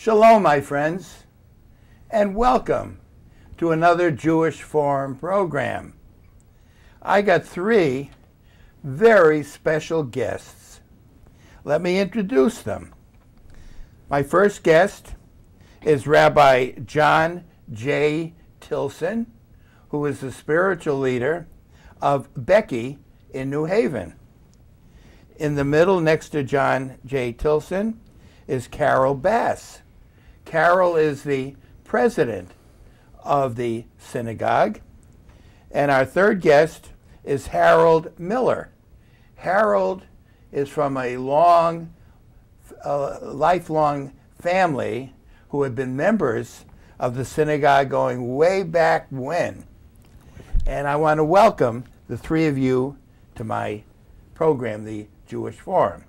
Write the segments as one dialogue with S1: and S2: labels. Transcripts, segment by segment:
S1: Shalom, my friends, and welcome to another Jewish Forum program. I got three very special guests. Let me introduce them. My first guest is Rabbi Jon-Jay Tilsen, who is the spiritual leader of BEKI in New Haven. In the middle, next to Jon-Jay Tilsen, is Carole Bass. Carole is the president of the synagogue. And our third guest is Harold Miller. Harold is from a lifelong family who have been members of the synagogue going way back when. And I want to welcome the three of you to my program, the Jewish Forum.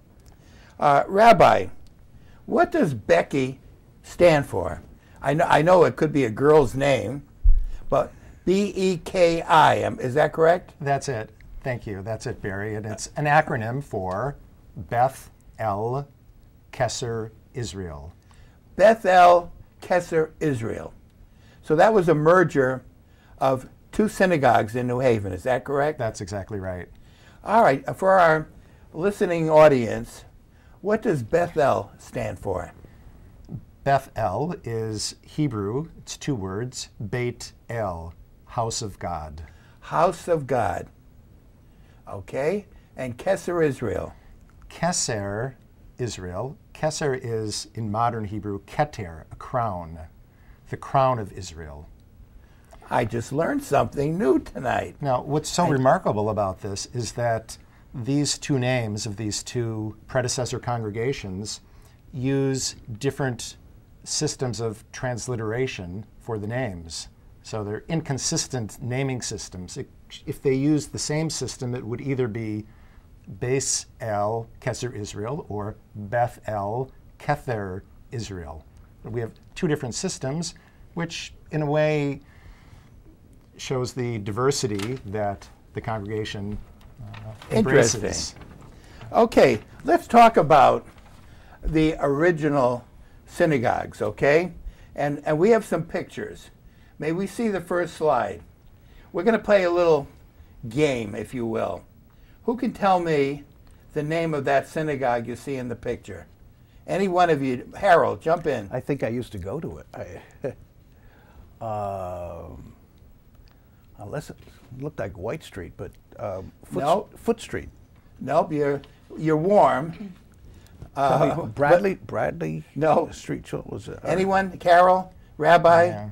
S1: Rabbi, what does BEKI stand for? I know it could be a girl's name, but B-E-K-I, is that correct?
S2: That's it. Thank you. That's it, Barry. And it's an acronym for Beth El Keser Israel.
S1: Beth El Keser Israel. So that was a merger of two synagogues in New Haven, is that correct?
S2: That's exactly right.
S1: All right. For our listening audience, what does Beth El stand for?
S2: Beth El is Hebrew. It's two words. Beit El, house of God.
S1: House of God. Okay. And Keser Israel.
S2: Keser Israel. Keser is, in modern Hebrew, keter, a crown. The crown of Israel.
S1: I just learned something new tonight.
S2: Now, what's so remarkable about this is that these two names of these two predecessor congregations use different systems of transliteration for the names. So they're inconsistent naming systems. If they used the same system, it would either be Beis El Keser Israel or Beth El Kether Israel. We have two different systems, which in a way shows the diversity that the congregation embraces.
S1: Interesting. Okay, let's talk about the original synagogues, okay? And we have some pictures. May we see the first slide? We're going to play a little game, if you will. Who can tell me the name of that synagogue you see in the picture? Any one of you. Harold, jump in.
S3: I think I used to go to it. Unless it looked like White Street, but Foot Street.
S1: Nope, you're warm.
S3: Bradley
S1: no.
S3: Street was it?
S1: Anyone? Carol? Rabbi?
S2: Yeah.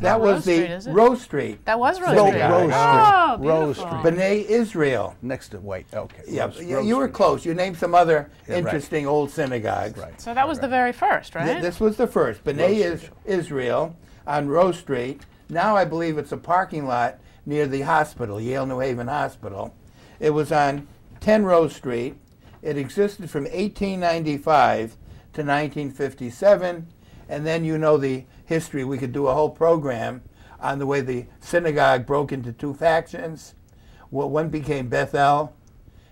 S1: That was the Rose Street.
S4: That was Rose
S1: Synagogue.
S4: Street.
S3: Rose Street.
S4: Oh,
S3: Rose
S4: beautiful.
S3: Street.
S1: B'nai Israel.
S3: Next to White. Okay.
S1: Yeah,
S3: Rose
S1: you were
S3: Street.
S1: close. You named some other
S3: Yeah, right.
S1: interesting old synagogues.
S3: Right.
S4: So that was the very first, right?
S1: This was the first. B'nai
S3: Rose Street.
S1: Israel on Rose Street. Now I believe it's a parking lot near the hospital, Yale New Haven Hospital. It was on 10 Rose Street. It existed from 1895 to 1957. And then you know the history. We could do a whole program on the way the synagogue broke into two factions. Well, one became Beth El,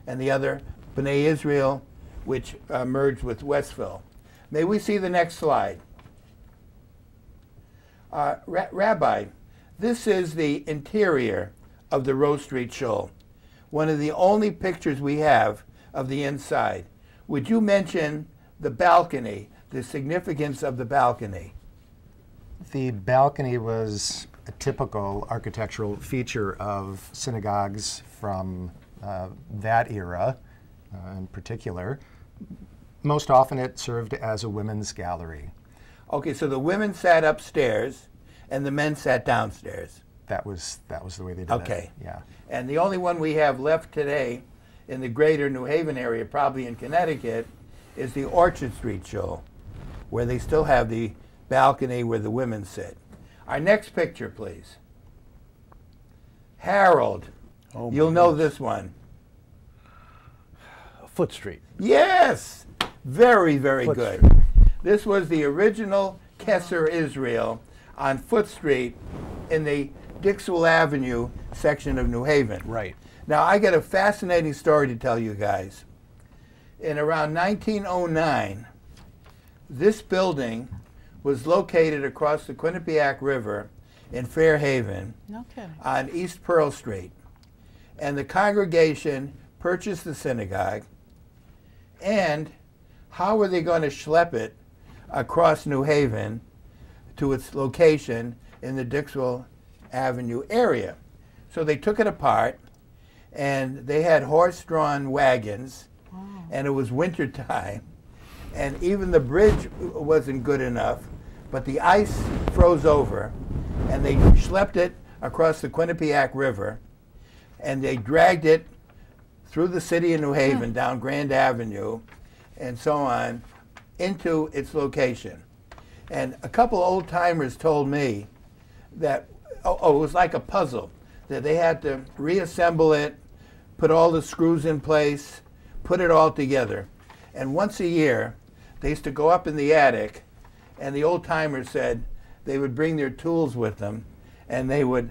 S1: and the other B'nai Israel, which merged with Westville. May we see the next slide? Rabbi, this is the interior of the Rose Street Shul. One of the only pictures we have of the inside. Would you mention the balcony, the significance of the balcony?
S2: The balcony was a typical architectural feature of synagogues from that era in particular. Most often it served as a women's gallery.
S1: Okay, so the women sat upstairs and the men sat downstairs.
S2: That was the way they did it.
S1: Okay.
S2: Yeah.
S1: And the only one we have left today in the greater New Haven area, probably in Connecticut, is the Orchard Street Shul, where they still have the balcony where the women sit. Our next picture, please. Harold,
S3: Oh, my
S1: you'll know
S3: goodness.
S1: this one.
S3: Foot Street.
S1: Yes! Very, very
S3: Foot
S1: good.
S3: Street.
S1: This was the original Keser Israel on Foot Street in the Dixwell Avenue section of New Haven.
S3: Right.
S1: Now, I got a fascinating story to tell you guys. In around 1909, this building was located across the Quinnipiac River in Fairhaven
S4: No kidding.
S1: on East Pearl Street. And the congregation purchased the synagogue. And how were they going to schlep it across New Haven to its location in the Dixwell Avenue area? So they took it apart, and they had horse-drawn wagons, and it was winter time, and even the bridge wasn't good enough, but the ice froze over, and they schlepped it across the Quinnipiac River, and they dragged it through the city of New Haven, down Grand Avenue, and so on, into its location. And a couple old-timers told me that, it was like a puzzle, that they had to reassemble it, put all the screws in place, put it all together. And once a year, they used to go up in the attic, and the old-timers said they would bring their tools with them, and they would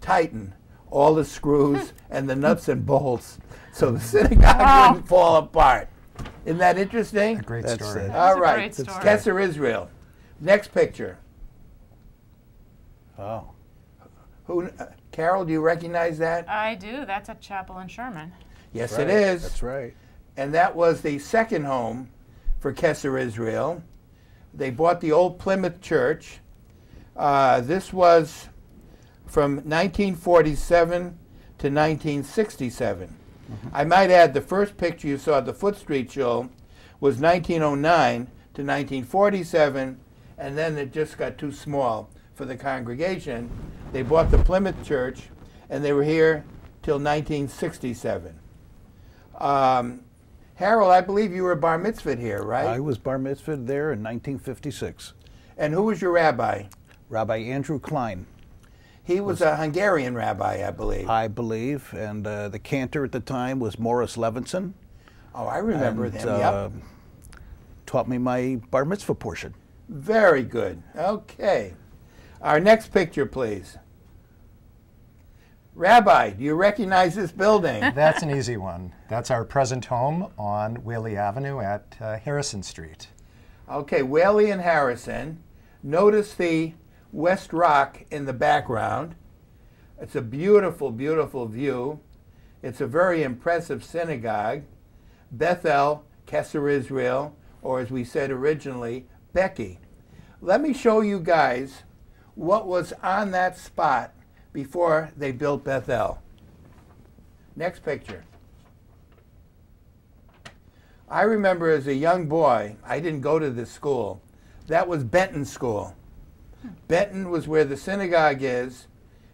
S1: tighten all the screws and the nuts and bolts so the synagogue wouldn't fall apart. Isn't that interesting?
S2: A great
S3: That's
S2: story.
S3: it.
S1: All
S4: a
S1: right,
S4: great story.
S1: Kesser Israel. Next picture.
S3: Oh.
S1: Who? Carol, do you recognize that?
S4: I do. That's a chapel in Sherman.
S1: Yes,
S3: Right.
S1: it is.
S3: That's right.
S1: And that was the second home for Kesser Israel. They bought the old Plymouth Church. This was from 1947 to 1967. I might add, the first picture you saw at the Foot Street show was 1909 to 1947, and then it just got too small for the congregation. They bought the Plymouth Church, and they were here till 1967. Harold, I believe you were bar mitzvahed here, right?
S3: I was bar mitzvahed there in 1956.
S1: And who was your rabbi?
S3: Rabbi Andrew Klein,
S1: He was a Hungarian rabbi, I believe.
S3: I believe, and the cantor at the time was Morris Levinson.
S1: Oh, I remember
S3: and,
S1: him, yep.
S3: Taught me my bar mitzvah portion.
S1: Very good. Okay. Our next picture, please. Rabbi, do you recognize this building?
S2: That's an easy one. That's our present home on Whaley Avenue at Harrison Street.
S1: Okay, Whaley and Harrison. Notice the West Rock in the background. It's a beautiful, beautiful view. It's a very impressive synagogue. Bethel, Kesser Israel, or as we said originally, BEKI. Let me show you guys what was on that spot before they built Bethel. Next picture. I remember as a young boy, I didn't go to this school. That was Benton School. Benton was where the synagogue is,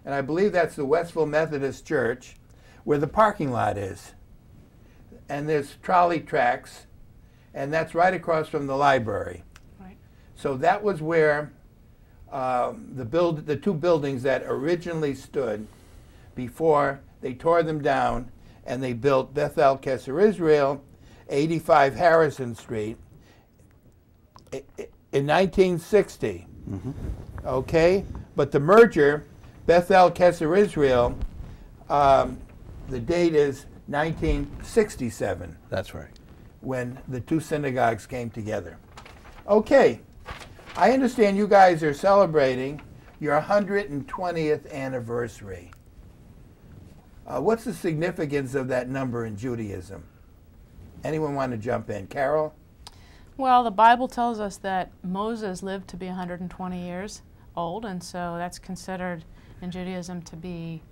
S1: and I believe that's the Westville Methodist Church, where the parking lot is. And there's trolley tracks, and that's right across from the library.
S4: Right.
S1: So that was where the two buildings that originally stood before they tore them down and they built Bethel Kesser Israel, 85 Harrison Street, in 1960. Okay, but the merger, Bethel Kesser Israel, the date is 1967.
S3: That's right.
S1: When the two synagogues came together. Okay, I understand you guys are celebrating your 120th anniversary. What's the significance of that number in Judaism? Anyone want to jump in? Carol?
S4: Well, the Bible tells us that Moses lived to be 120 years old, and so that's considered in Judaism to be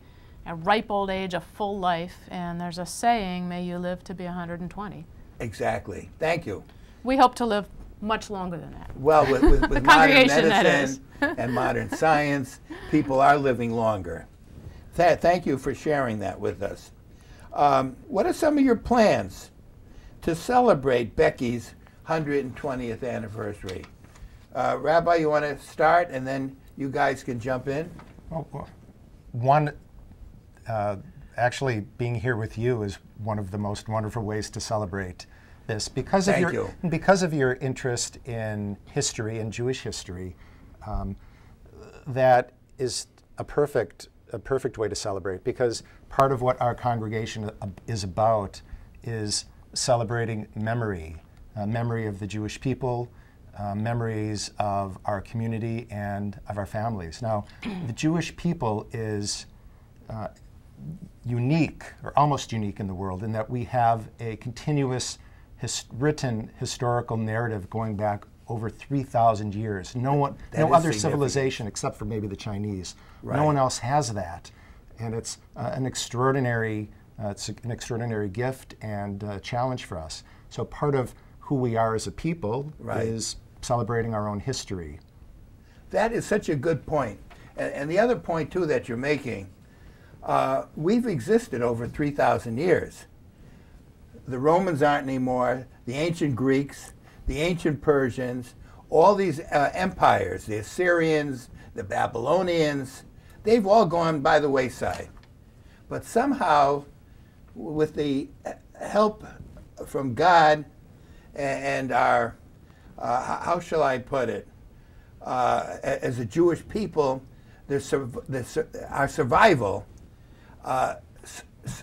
S4: a ripe old age, a full life, and there's a saying, may you live to be 120.
S1: Exactly. Thank you.
S4: We hope to live much longer than that.
S1: Well, with modern
S4: congregation, that
S1: medicine and modern science, people are living longer. Thank you for sharing that with us. What are some of your plans to celebrate BEKI's 120th anniversary? Rabbi, you want to start, and then you guys can jump in?
S2: One, actually being here with you is one of the most wonderful ways to celebrate this because of your interest in history and Jewish history. That is a perfect way to celebrate, because part of what our congregation is about is celebrating memory of the Jewish people, memories of our community and of our families. Now, the Jewish people is unique, or almost unique in the world, in that we have a continuous written historical narrative going back over 3,000 years. No other civilization, except for maybe the Chinese, no one else has that. And it's an extraordinary gift and challenge for us. So part of who we are as a people is celebrating our own history.
S1: That is such a good point. And the other point, too, that you're making, we've existed over 3,000 years. The Romans aren't anymore, the ancient Greeks, the ancient Persians, all these empires, the Assyrians, the Babylonians, they've all gone by the wayside. But somehow, with the help from God and our, how shall I put it, as a Jewish people, our survival,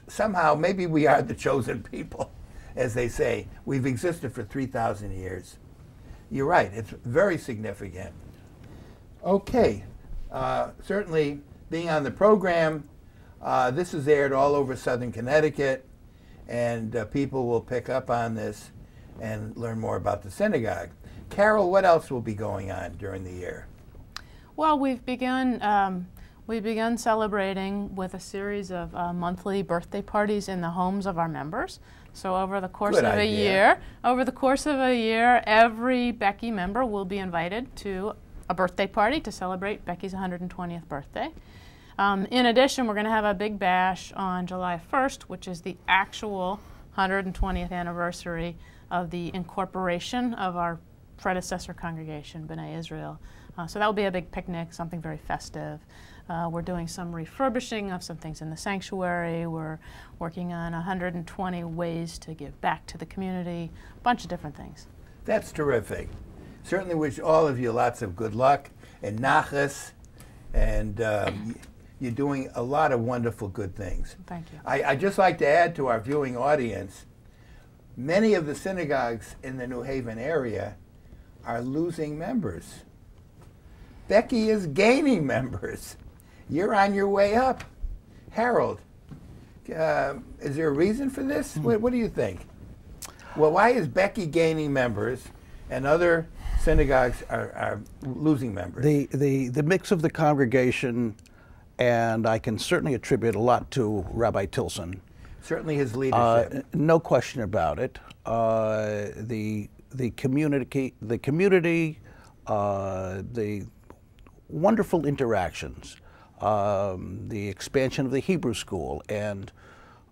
S1: somehow maybe we are the chosen people, as they say. We've existed for 3,000 years. You're right, it's very significant. Okay, certainly being on the program, this is aired all over Southern Connecticut, and people will pick up on this and learn more about the synagogue. Carole, what else will be going on during the year?
S4: Well, we've begun celebrating with a series of monthly birthday parties in the homes of our members. So over the course of a year, every BEKI member will be invited to a birthday party to celebrate BEKI's 120th birthday. In addition, we're going to have a big bash on July 1st, which is the actual 120th anniversary of the incorporation of our predecessor congregation, B'nai Israel. So that will be a big picnic, something very festive. We're doing some refurbishing of some things in the sanctuary. We're working on 120 ways to give back to the community, a bunch of different things.
S1: That's terrific. Certainly wish all of you lots of good luck and nachas, and you're doing a lot of wonderful good things.
S4: Thank you.
S1: I'd just like to add to our viewing audience, many of the synagogues in the New Haven area are losing members. BEKI is gaining members. You're on your way up. Harold, is there a reason for this? What do you think? Well, why is BEKI gaining members and other synagogues are losing members?
S3: The mix of the congregation, and I can certainly attribute a lot to Rabbi Tilsen.
S1: Certainly his leadership.
S3: No question about it. The community, the wonderful interactions, the expansion of the Hebrew school, and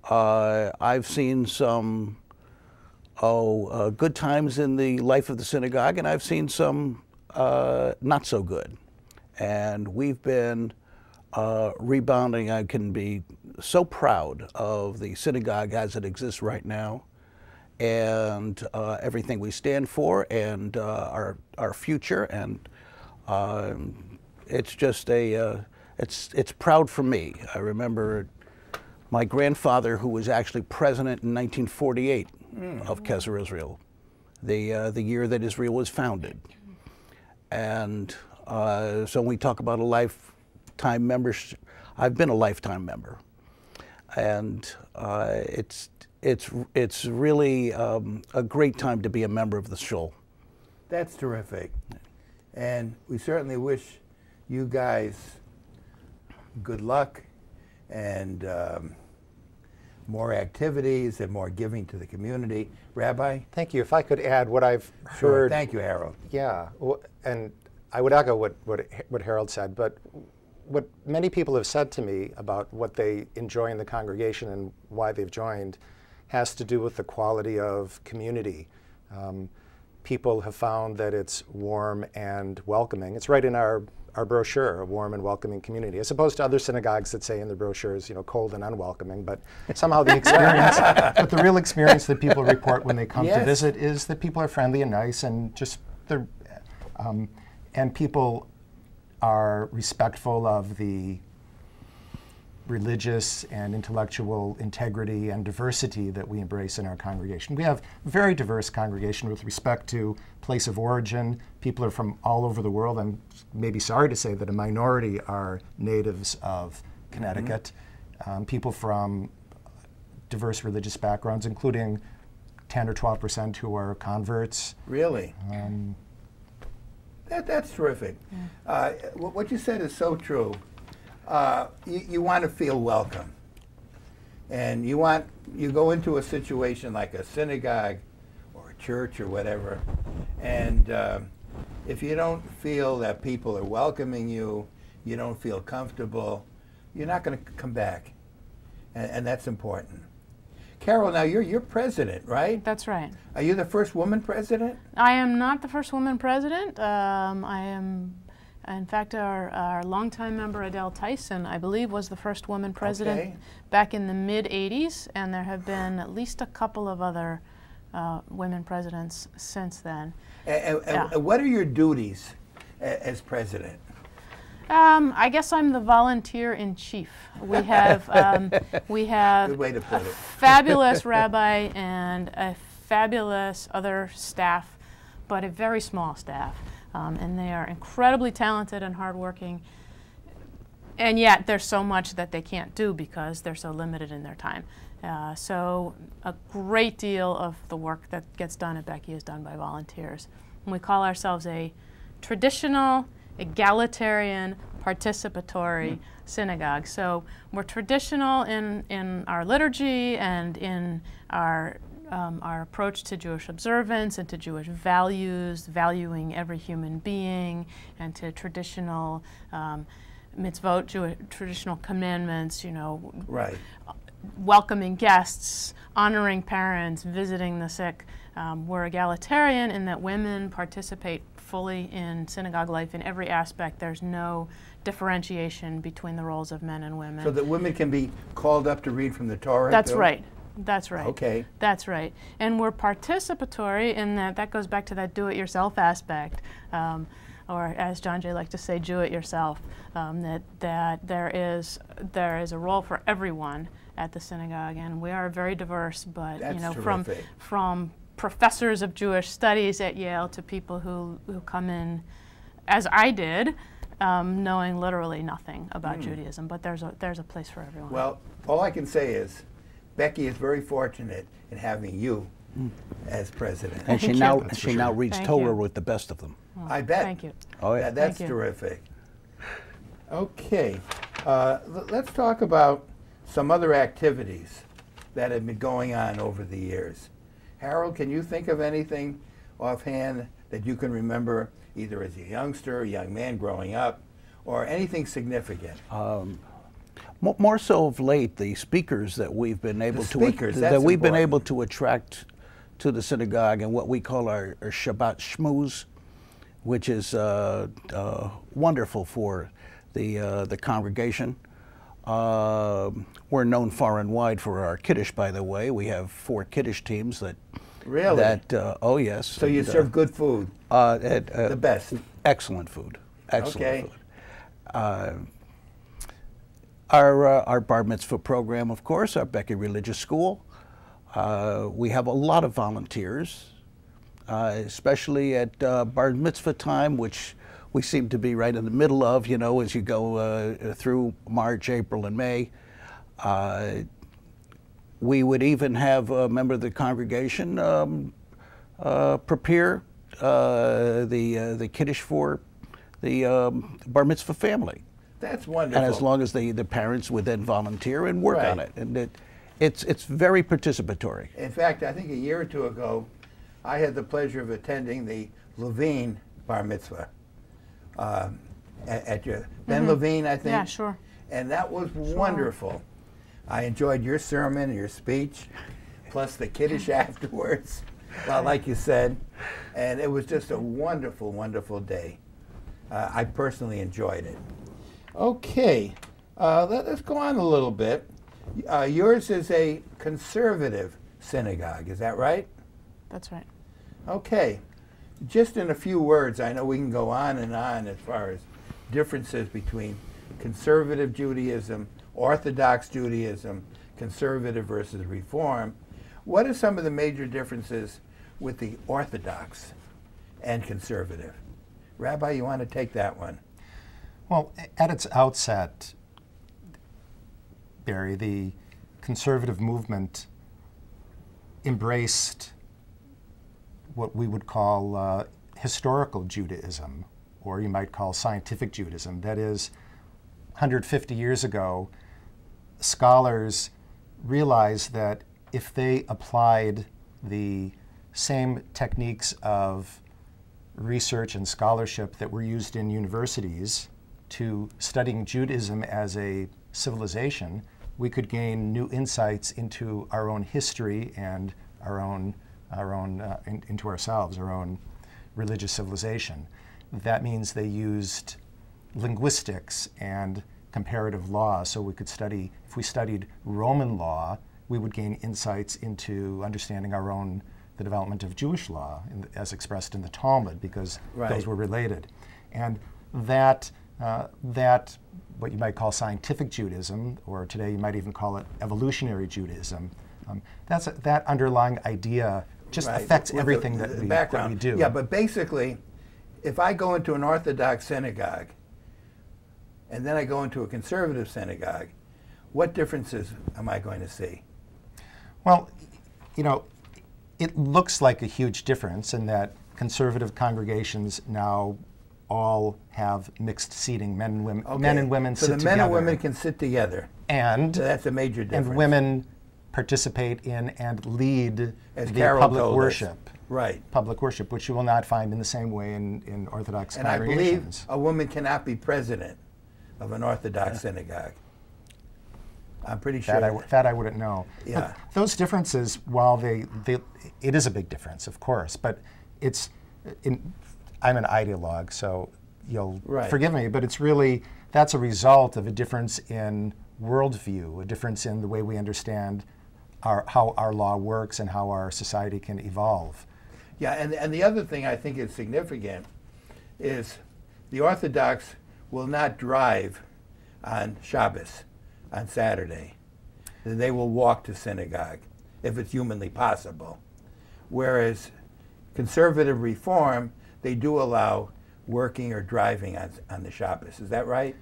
S3: I've seen some good times in the life of the synagogue, and I've seen some not so good. And we've been rebounding. I can be so proud of the synagogue as it exists right now, and everything we stand for, and our future, and it's just it's proud for me. I remember my grandfather, who was actually president in 1948 of Keser Israel, the year that Israel was founded. And so when we talk about a lifetime membership, I've been a lifetime member, and it's really a great time to be a member of the shul.
S1: That's terrific. And we certainly wish you guys good luck and more activities and more giving to the community. Rabbi?
S2: Thank you. If I could add what I've
S1: Sure.
S2: heard.
S1: Thank you, Harold.
S2: Yeah, and I would echo what Harold said, but what many people have said to me about what they enjoy in the congregation and why they've joined has to do with the quality of community. People have found that it's warm and welcoming. It's right in our brochure, a warm and welcoming community, as opposed to other synagogues that say in the brochures, cold and unwelcoming. But somehow the experience, but the real experience that people report when they come to visit is that people are friendly and nice, and just and people are respectful of the religious and intellectual integrity and diversity that we embrace in our congregation. We have a very diverse congregation with respect to place of origin. People are from all over the world. I'm maybe sorry to say that a minority are natives of Connecticut. People from diverse religious backgrounds, including 10 or 12% who are converts.
S1: Really? That's terrific. Yeah. What you said is so true. You want to feel welcome. And you go into a situation like a synagogue or a church or whatever, and if you don't feel that people are welcoming you, you don't feel comfortable, you're not going to come back. And that's important. Carole, now you're president, right?
S4: That's right.
S1: Are you the first woman president?
S4: I am not the first woman president. I am, in fact, our longtime member Adele Tyson, I believe, was the first woman president back in the mid-'80s, and there have been at least a couple of other women presidents since then.
S1: And what are your duties as president?
S4: I guess I'm the volunteer in chief. We have
S1: Good way to put
S4: a
S1: it.
S4: fabulous rabbi and a fabulous other staff, but a very small staff, and they are incredibly talented and hardworking. And yet there's so much that they can't do because they're so limited in their time. So a great deal of the work that gets done at BEKI is done by volunteers. And we call ourselves a traditional, egalitarian, participatory synagogue. So we're traditional in our liturgy and in our approach to Jewish observance and to Jewish values, valuing every human being, and to traditional mitzvot, traditional commandments,
S1: right.
S4: Welcoming guests, honoring parents, visiting the sick. We're egalitarian in that women participate fully in synagogue life in every aspect. There's no differentiation between the roles of men and women.
S1: So that women can be called up to read from the Torah?
S4: That's
S1: too?
S4: right. That's right.
S1: Okay.
S4: That's right. And we're participatory in that goes back to that do-it-yourself aspect, or as Jon-Jay liked to say, Jew-it-yourself, that there is a role for everyone at the synagogue, and we are very diverse, but
S1: That's
S4: from professors of Jewish studies at Yale to people who come in, as I did, knowing literally nothing about Judaism, but there's a place for everyone.
S1: Well, all I can say is BEKI is very fortunate in having you as president.
S3: And she now reads Torah with the best of them.
S4: Oh,
S1: I bet.
S4: Thank you.
S3: Oh, yeah.
S1: That's terrific. Okay, let's talk about some other activities that have been going on over the years. Harold, can you think of anything offhand that you can remember, either as a youngster, a young man growing up, or anything significant?
S3: More so of late, the speakers that we've been able to attract to the synagogue and what we call our Shabbat Shmooze, which is wonderful for the congregation. We're known far and wide for our Kiddush, by the way. We have 4 Kiddush teams that.
S1: Really?
S3: Oh yes.
S1: So you serve good food. The best.
S3: Excellent food. Excellent food. Our bar mitzvah program, of course, our BEKI Religious School. We have a lot of volunteers, especially at bar mitzvah time, which we seem to be right in the middle of, as you go through March, April, and May. We would even have a member of the congregation prepare the Kiddush for the bar mitzvah family.
S1: That's wonderful.
S3: And as long as the parents would then volunteer and work on it. And it's very participatory.
S1: In fact, I think a year or two ago, I had the pleasure of attending the Levine bar mitzvah at your Ben Levine, I think.
S4: Yeah, sure.
S1: And that was wonderful. I enjoyed your sermon and your speech, plus the Kiddush afterwards, like you said. And it was just a wonderful, wonderful day. I personally enjoyed it. Okay, let's go on a little bit. Yours is a conservative synagogue, is that right?
S4: That's right.
S1: Okay, just in a few words, I know we can go on and on as far as differences between conservative Judaism, Orthodox Judaism, conservative versus reform. What are some of the major differences with the Orthodox and conservative? Rabbi, you want to take that one?
S2: Well, at its outset, Barry, the conservative movement embraced what we would call historical Judaism, or you might call scientific Judaism. That is, 150 years ago, scholars realized that if they applied the same techniques of research and scholarship that were used in universities to studying Judaism as a civilization, we could gain new insights into our own history and into ourselves, our own religious civilization. That means they used linguistics and comparative law, so we could study, if we studied Roman law, we would gain insights into understanding the development of Jewish law as expressed in the Talmud, because those were related. And that what you might call scientific Judaism, or today you might even call it evolutionary Judaism, that underlying idea just affects everything that we do.
S1: Yeah, but basically, if I go into an Orthodox synagogue and then I go into a conservative synagogue, what differences am I going to see?
S2: Well, you know, it looks like a huge difference in that conservative congregations now all have mixed seating, men and women. Men and women sit together.
S1: So the men and women can sit together.
S2: And
S1: so that's a major difference.
S2: And women participate in and lead
S1: as
S2: the
S1: Carole
S2: public
S1: told
S2: worship.
S1: Us. Right.
S2: Public worship, which you will not find in the same way in Orthodox
S1: and
S2: congregations.
S1: And I believe a woman cannot be president of an Orthodox synagogue. I'm pretty sure.
S2: That I wouldn't know.
S1: Yeah.
S2: But those differences, while it is a big difference, of course, but it's, I'm an ideologue, so you'll forgive me, but it's really, that's a result of a difference in worldview, a difference in the way we understand how our law works and how our society can evolve.
S1: Yeah, and the other thing I think is significant is the Orthodox will not drive on Shabbos, on Saturday. They will walk to synagogue if it's humanly possible. Whereas conservative reform, they do allow working or driving on the Shabbos. Is that right?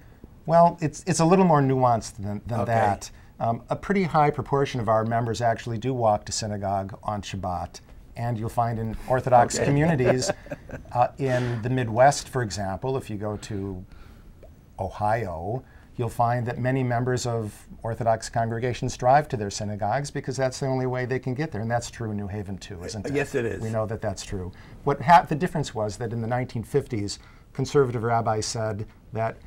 S2: Well, it's a little more nuanced than that. A pretty high proportion of our members actually do walk to synagogue on Shabbat. And you'll find in Orthodox communities in the Midwest, for example, if you go to Ohio, you'll find that many members of Orthodox congregations drive to their synagogues because that's the only way they can get there. And that's true in New Haven, too, isn't it?
S1: Yes, it is.
S2: We know that that's true. The difference was that in the 1950s, conservative rabbis said that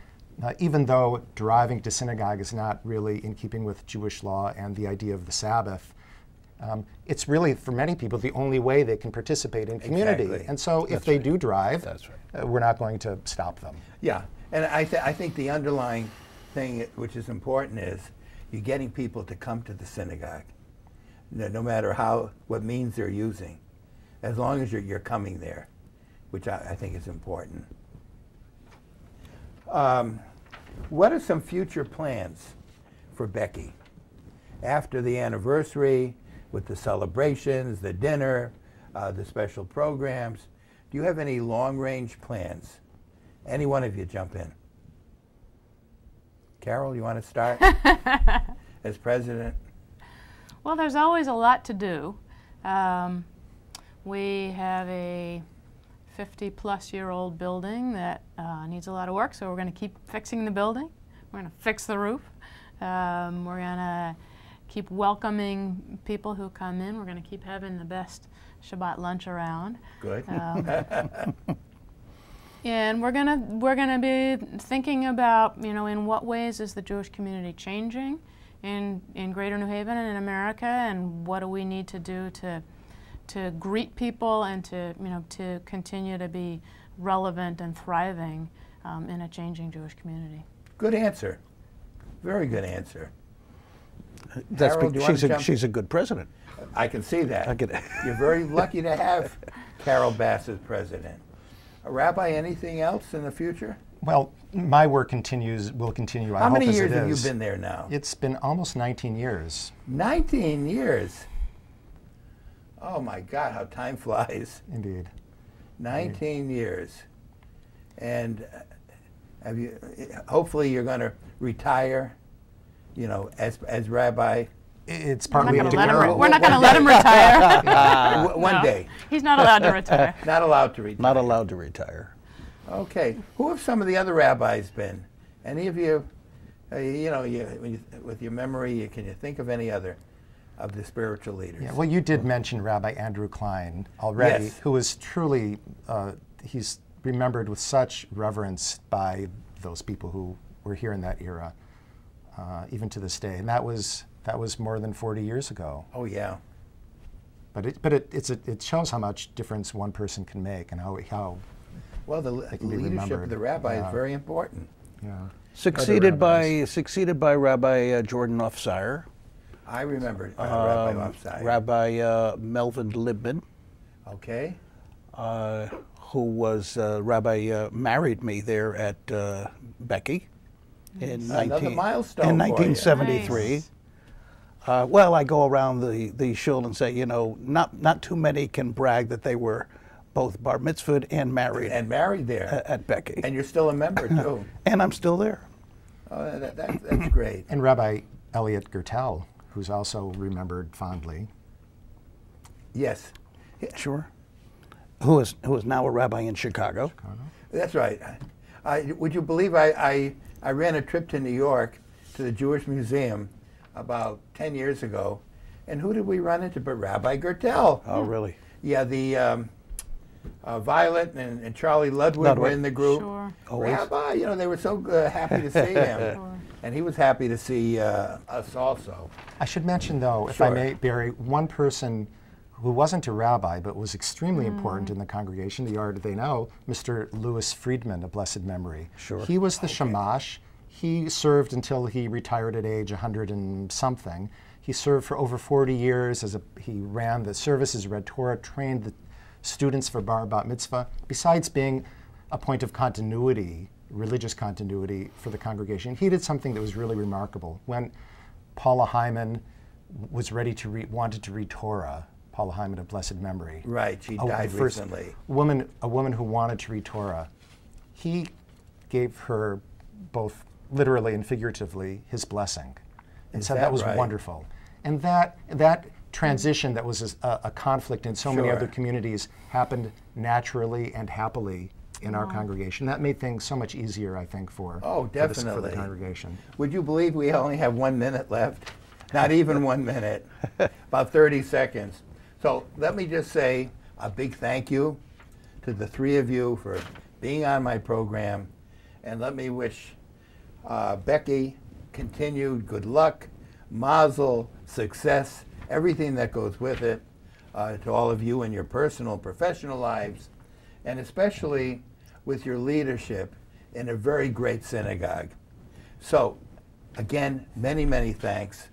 S2: even though driving to synagogue is not really in keeping with Jewish law and the idea of the Sabbath, it's really, for many people, the only way they can participate in community.
S1: Exactly.
S2: And so if they do drive, we're not going to stop them.
S1: Yeah, and I think the underlying thing which is important is you're getting people to come to the synagogue, no matter what means they're using, as long as you're coming there, which I think is important. What are some future plans for BEKI after the anniversary, with the celebrations, the dinner, the special programs? Do you have any long-range plans? Any one of you jump in. Carole, you want to start as president?
S4: Well, there's always a lot to do. We have a 50-plus-year-old building that needs a lot of work, so we're going to keep fixing the building. We're going to fix the roof. We're going to keep welcoming people who come in. We're going to keep having the best Shabbat lunch around.
S1: Good.
S4: And we're gonna be thinking about, in what ways is the Jewish community changing in Greater New Haven and in America, and what do we need to do to greet people and to continue to be relevant and thriving in a changing Jewish community.
S1: Good answer. Very good answer.
S3: She's a good president.
S1: I can see that. You're very lucky to have Carole Bass as president. Rabbi, anything else in the future?
S2: Well, my work will continue.
S1: How many years have you been there now?
S2: It's been almost 19 years.
S1: 19 years. Oh my God, how time flies.
S2: Indeed.
S1: 19 years. And have you, hopefully you're going to retire, you know, as rabbi.
S2: It's partly up to
S4: Carole. We're not going to let him retire.
S1: One day.
S4: He's not allowed to retire.
S1: Not allowed to retire.
S3: Not allowed to retire.
S1: Okay. Who have some of the other rabbis been? Any of you, you know, with your memory, can you think of any other of the spiritual leaders?
S2: Yeah, well, you did mention Rabbi Andrew Klein already,
S1: Yes.
S2: who is truly, he's remembered with such reverence by those people who were here in that era, even to this day. And that was more than 40 years ago.
S1: Oh, yeah.
S2: But it shows how much difference one person can make and how
S1: Well, the
S2: can be
S1: leadership of
S2: remembered.
S1: the rabbi
S2: Yeah.
S1: is very important.
S2: yeah.
S3: Succeeded by Rabbi Jordan Offsire,
S1: I remember Rabbi Offside.
S3: Rabbi Melvin Libman,
S1: Okay.
S3: who was Rabbi married me there at BEKI in
S1: Another milestone
S3: in
S1: for you.
S3: 1973.
S4: Nice.
S3: Well, I go around the shul and say, you know, not too many can brag that they were both bar mitzvahed and married
S1: And married there.
S3: at BEKI.
S1: And you're still a member, too.
S3: And I'm still there.
S1: Oh, that's great.
S2: And Rabbi Elliot Gertel, who's also remembered fondly.
S1: Yes.
S3: Sure. Who is now a rabbi in Chicago.
S1: That's right. Would you believe I ran a trip to New York to the Jewish Museum about 10 years ago, and who did we run into but Rabbi Gertel?
S3: Oh, really?
S1: Yeah, the Violet and Charlie Ludwig were in the group.
S4: Sure.
S1: Rabbi, you know, they were so happy to see him.
S4: Sure.
S1: And he was happy to see us also.
S2: I should mention, though, if I
S1: Sure.
S2: may, Barry, one person who wasn't a rabbi but was extremely important in the congregation, the art they know, Mr. Louis Friedman of blessed memory.
S3: Sure.
S2: He was the shamash. He served until he retired at age 100 and something. He served for over 40 years he ran the services, read Torah, trained the students for bar bat mitzvah, besides being a point of continuity, religious continuity for the congregation. He did something that was really remarkable. When Paula Hyman was wanted to read Torah, Paula Hyman of blessed memory.
S1: Right, she died
S2: the first
S1: recently.
S2: a woman who wanted to read Torah. He gave her both literally and figuratively his blessing, and
S1: Is
S2: said
S1: that
S2: that was
S1: right?
S2: wonderful. And that transition that was a conflict in so many
S1: Sure.
S2: other communities happened naturally and happily in our congregation. That made things so much easier, I think, for
S1: Oh,
S2: for the
S1: definitely.
S2: congregation.
S1: Would you believe we only have 1 minute left? Not even 1 minute, about 30 seconds. So let me just say a big thank you to the three of you for being on my program. And let me wish BEKI continued good luck, mazel, success, everything that goes with it, to all of you in your personal, professional lives, and especially with your leadership in a very great synagogue. So, again, many, many thanks,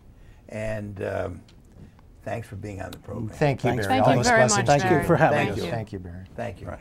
S1: and thanks for being on the program.
S2: Thank you,
S3: Thanks.
S2: Barry.
S4: Thank
S2: All
S4: you
S2: those
S4: very
S2: blessings
S4: much,
S2: to
S3: Thank you
S4: Barry.
S3: for having
S1: Thank
S3: us.
S1: you.
S2: Thank you, Barry.
S1: Thank you.
S3: Right.